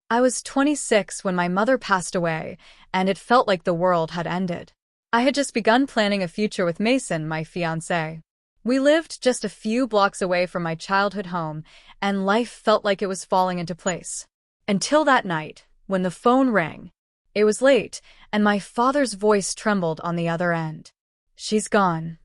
I was 26 when my mother passed away, and it felt like the world had ended. I had just begun planning a future with Mason, my fiancé. We lived just a few blocks away from my childhood home, and life felt like it was falling into place. Until that night, when the phone rang. It was late, and my father's voice trembled on the other end. "She's gone."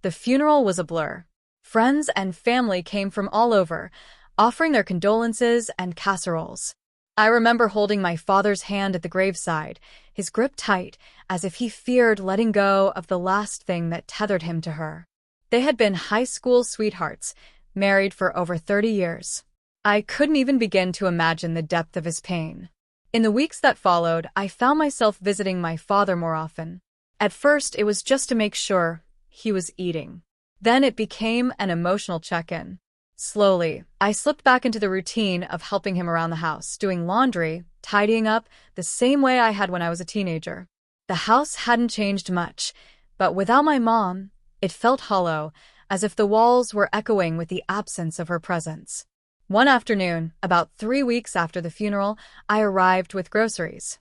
The funeral was a blur. Friends and family came from all over, offering their condolences and casseroles. I remember holding my father's hand at the graveside, his grip tight, as if he feared letting go of the last thing that tethered him to her. They had been high school sweethearts, married for over 30 years. I couldn't even begin to imagine the depth of his pain. In the weeks that followed, I found myself visiting my father more often. At first, it was just to make sure he was eating. Then it became an emotional check-in. Slowly, I slipped back into the routine of helping him around the house, doing laundry, tidying up, the same way I had when I was a teenager. The house hadn't changed much, but without my mom, it felt hollow, as if the walls were echoing with the absence of her presence. One afternoon, about 3 weeks after the funeral, I arrived with groceries.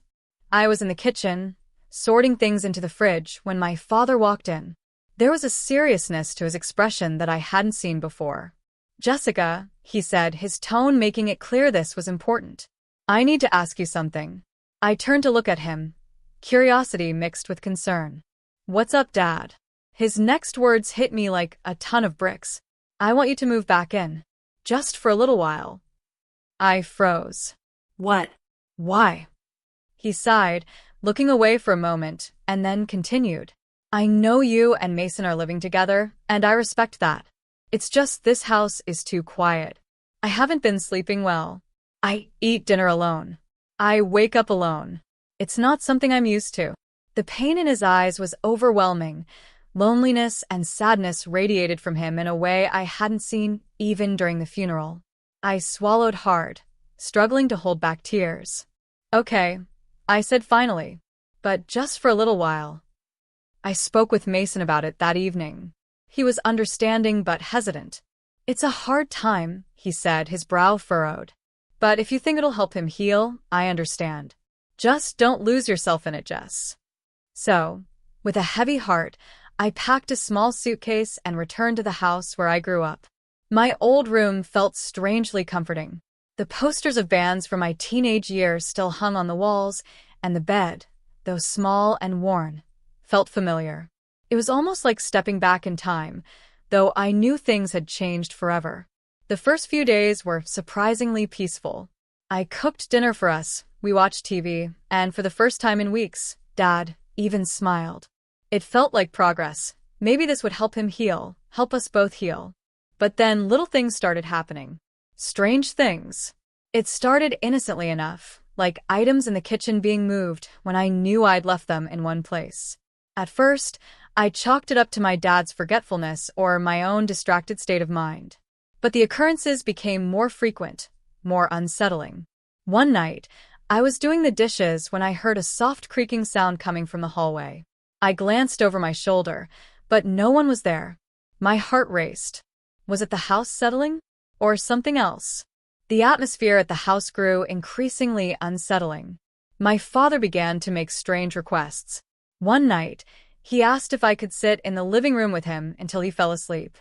I was in the kitchen, sorting things into the fridge, when my father walked in. There was a seriousness to his expression that I hadn't seen before. "Jessica," he said, his tone making it clear this was important. "I need to ask you something." I turned to look at him, curiosity mixed with concern. "What's up, Dad?" His next words hit me like a ton of bricks. "I want you to move back in. Just for a little while." I froze. What? "Why?" He sighed, looking away for a moment, and then continued. "I know you and Mason are living together, and I respect that. It's just this house is too quiet. I haven't been sleeping well. I eat dinner alone. I wake up alone. It's not something I'm used to." The pain in his eyes was overwhelming. Loneliness and sadness radiated from him in a way I hadn't seen even during the funeral. I swallowed hard, struggling to hold back tears. "Okay," I said finally, "but just for a little while." I spoke with Mason about it that evening. He was understanding but hesitant. "It's a hard time," he said, his brow furrowed. "But if you think it'll help him heal, I understand. Just don't lose yourself in it, Jess." So, with a heavy heart, I packed a small suitcase and returned to the house where I grew up. My old room felt strangely comforting. The posters of bands from my teenage years still hung on the walls, and the bed, though small and worn, felt familiar. It was almost like stepping back in time, though I knew things had changed forever. The first few days were surprisingly peaceful. I cooked dinner for us, we watched TV, and for the first time in weeks, Dad even smiled. It felt like progress. Maybe this would help him heal, help us both heal. But then little things started happening. Strange things. It started innocently enough, like items in the kitchen being moved when I knew I'd left them in one place. At first, I chalked it up to my dad's forgetfulness or my own distracted state of mind. But the occurrences became more frequent, more unsettling. One night, I was doing the dishes when I heard a soft creaking sound coming from the hallway. I glanced over my shoulder, but no one was there. My heart raced. Was it the house settling? Or something else? The atmosphere at the house grew increasingly unsettling. My father began to make strange requests. One night, he asked if I could sit in the living room with him until he fell asleep.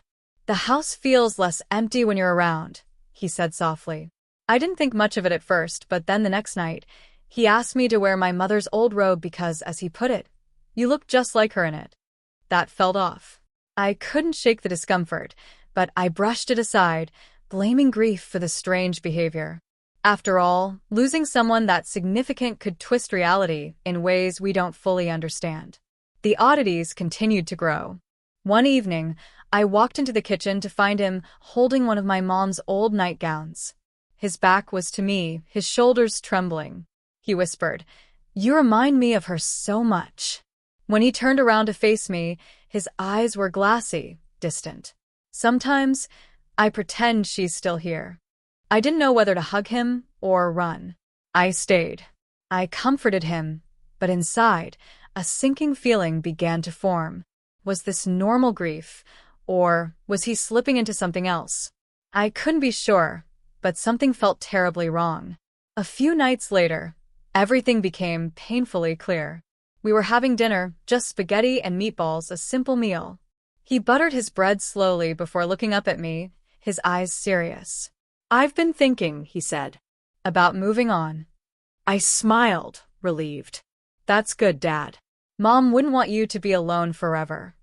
"The house feels less empty when you're around," he said softly. I didn't think much of it at first, but then the next night, he asked me to wear my mother's old robe because, as he put it, "You look just like her in it." That felt off. I couldn't shake the discomfort, but I brushed it aside, blaming grief for the strange behavior. After all, losing someone that significant could twist reality in ways we don't fully understand. The oddities continued to grow. One evening, I walked into the kitchen to find him holding one of my mom's old nightgowns. His back was to me, his shoulders trembling. He whispered, "You remind me of her so much." When he turned around to face me, his eyes were glassy, distant. Sometimes, I pretend she's still here. I didn't know whether to hug him or run. I stayed. I comforted him, but inside, a sinking feeling began to form. Was this normal grief, or was he slipping into something else? I couldn't be sure, but something felt terribly wrong. A few nights later, everything became painfully clear. We were having dinner, just spaghetti and meatballs, a simple meal. He buttered his bread slowly before looking up at me, his eyes serious. "I've been thinking," he said, "about moving on." I smiled, relieved. "That's good, Dad. Mom wouldn't want you to be alone forever."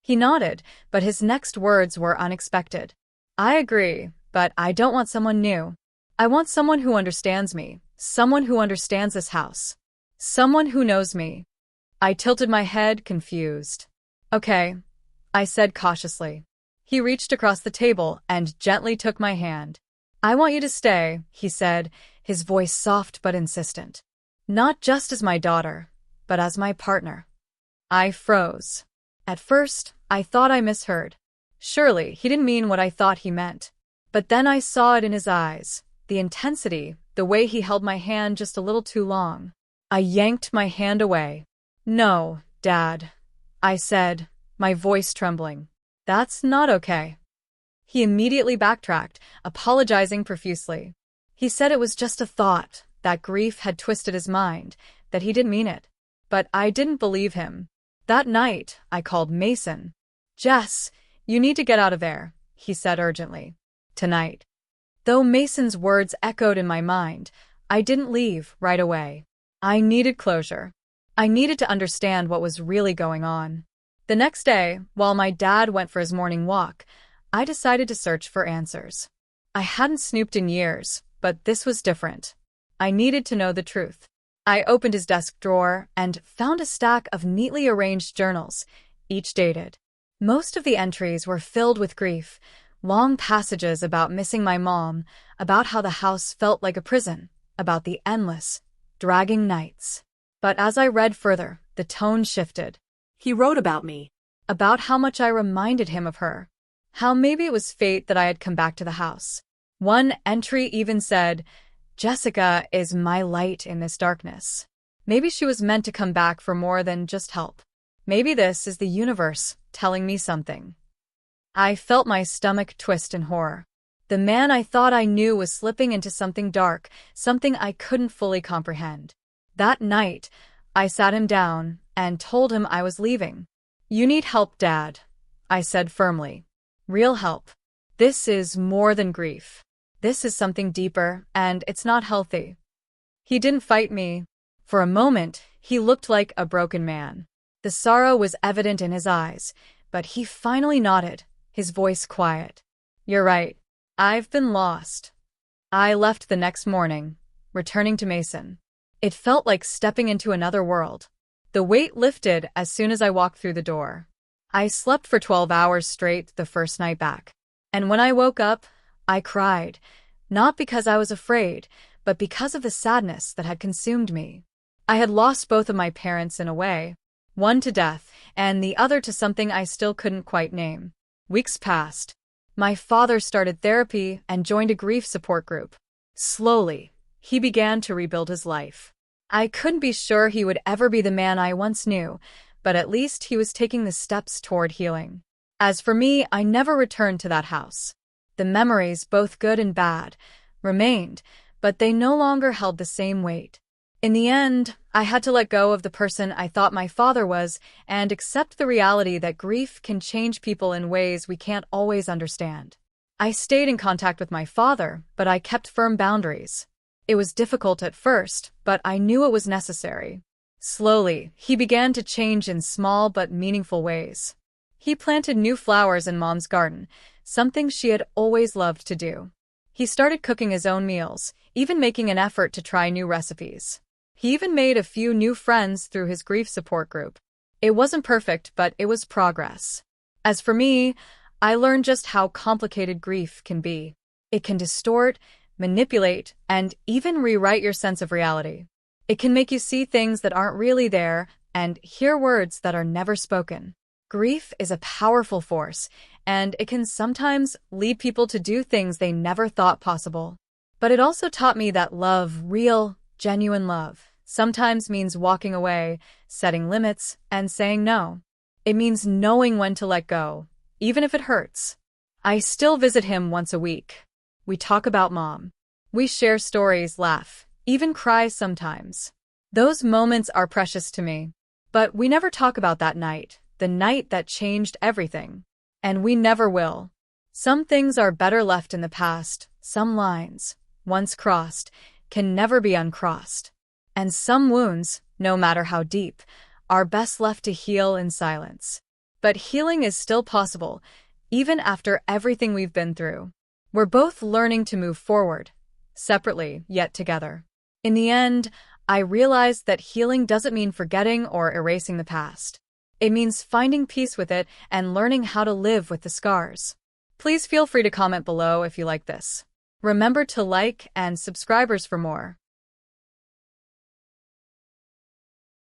He nodded, but his next words were unexpected. "I agree, but I don't want someone new. I want someone who understands me, someone who understands this house, someone who knows me." I tilted my head, confused. "Okay," I said cautiously. He reached across the table and gently took my hand. "I want you to stay," he said, his voice soft but insistent. "Not just as my daughter, but as my partner." I froze. At first, I thought I misheard. Surely, he didn't mean what I thought he meant. But then I saw it in his eyes, the intensity, the way he held my hand just a little too long. I yanked my hand away. "No, Dad," I said, my voice trembling. "That's not okay." He immediately backtracked, apologizing profusely. He said it was just a thought, that grief had twisted his mind, that he didn't mean it. But I didn't believe him. That night, I called Mason. "Jess, you need to get out of there," he said urgently. "Tonight." Though Mason's words echoed in my mind, I didn't leave right away. I needed closure. I needed to understand what was really going on. The next day, while my dad went for his morning walk, I decided to search for answers. I hadn't snooped in years, but this was different. I needed to know the truth. I opened his desk drawer and found a stack of neatly arranged journals, each dated. Most of the entries were filled with grief, long passages about missing my mom, about how the house felt like a prison, about the endless, dragging nights. But as I read further, the tone shifted. He wrote about me. About how much I reminded him of her. How maybe it was fate that I had come back to the house. One entry even said, "Jessica is my light in this darkness." Maybe she was meant to come back for more than just help. Maybe this is the universe telling me something. I felt my stomach twist in horror. The man I thought I knew was slipping into something dark, something I couldn't fully comprehend. That night, I sat him down and told him I was leaving. "You need help, Dad," I said firmly. "Real help. This is more than grief. This is something deeper, and it's not healthy." He didn't fight me. For a moment, he looked like a broken man. The sorrow was evident in his eyes, but he finally nodded, his voice quiet. "You're right. I've been lost." I left the next morning, returning to Mason. It felt like stepping into another world. The weight lifted as soon as I walked through the door. I slept for 12 hours straight the first night back. And when I woke up, I cried, not because I was afraid, but because of the sadness that had consumed me. I had lost both of my parents in a way, one to death, and the other to something I still couldn't quite name. Weeks passed. My father started therapy and joined a grief support group. Slowly, he began to rebuild his life. I couldn't be sure he would ever be the man I once knew, but at least he was taking the steps toward healing. As for me, I never returned to that house. The memories, both good and bad, remained, but they no longer held the same weight. In the end, I had to let go of the person I thought my father was and accept the reality that grief can change people in ways we can't always understand. I stayed in contact with my father, but I kept firm boundaries. It was difficult at first, but I knew it was necessary. Slowly, he began to change in small but meaningful ways. He planted new flowers in Mom's garden, something she had always loved to do. He started cooking his own meals, even making an effort to try new recipes. He even made a few new friends through his grief support group. It wasn't perfect, but it was progress. As for me, I learned just how complicated grief can be. It can distort, manipulate, and even rewrite your sense of reality. It can make you see things that aren't really there and hear words that are never spoken. Grief is a powerful force, and it can sometimes lead people to do things they never thought possible. But it also taught me that love, real, genuine love, sometimes means walking away, setting limits, and saying no. It means knowing when to let go, even if it hurts. I still visit him once a week. We talk about Mom. We share stories, laugh, even cry sometimes. Those moments are precious to me. But we never talk about that night, the night that changed everything. And we never will. Some things are better left in the past, some lines, once crossed, can never be uncrossed. And some wounds, no matter how deep, are best left to heal in silence. But healing is still possible, even after everything we've been through. We're both learning to move forward, separately, yet together. In the end, I realized that healing doesn't mean forgetting or erasing the past. It means finding peace with it and learning how to live with the scars. Please feel free to comment below if you like this. Remember to like and subscribe for more.